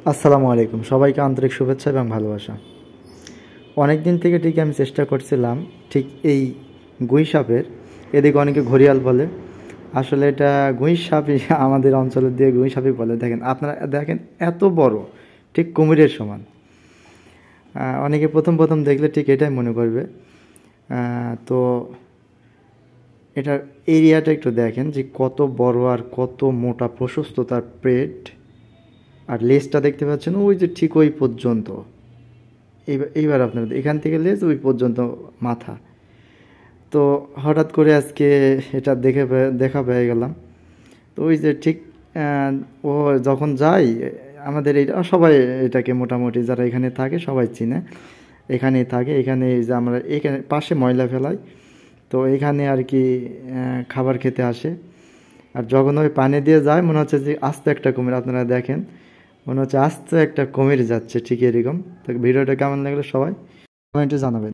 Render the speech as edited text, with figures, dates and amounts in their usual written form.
আসসালামু আলাইকুম, সবাইকে আন্তরিক শুভেচ্ছা এবং ভালোবাসা। অনেক দিন থেকে ঠিক আমি চেষ্টা করছিলাম ঠিক এই গুই সাপের, এদিকে অনেকে ঘড়িয়াল বলে, আসলে এটা গুই সাপই আমাদের অঞ্চলের দিয়ে গুই সাপই বলে। দেখেন, আপনারা দেখেন এত বড়, ঠিক কুমিরের সমান। অনেকে প্রথম প্রথম দেখলে ঠিক এটাই মনে করবে। তো এটার এরিয়াটা একটু দেখেন যে কত বড় আর কত মোটা প্রশস্ত তার পেট, আর লেজটা দেখতে পাচ্ছেন ওই যে ঠিক ওই পর্যন্ত। এইবার আপনার এখান থেকে লেজ ওই পর্যন্ত মাথা। তো হঠাৎ করে আজকে এটা দেখা পেয়ে গেলাম। তো ওই যে ঠিক ও যখন যাই, আমাদের এই সবাই এটাকে মোটামুটি যারা এখানে থাকে সবাই চিনে। এখানেই থাকে, এখানে এই যে আমরা এখানে পাশে ময়লা ফেলাই, তো এখানে আর কি খাবার খেতে আসে। আর যখন ওই পানি দিয়ে যায় মনে হচ্ছে যে আস্ত একটা কুমির, আপনারা দেখেন মনে হচ্ছে আস্ত একটা কুমির যাচ্ছে ঠিক এরকম। তো ভিডিওটা কেমন লাগলো সবাই কমেন্টে জানাবেন।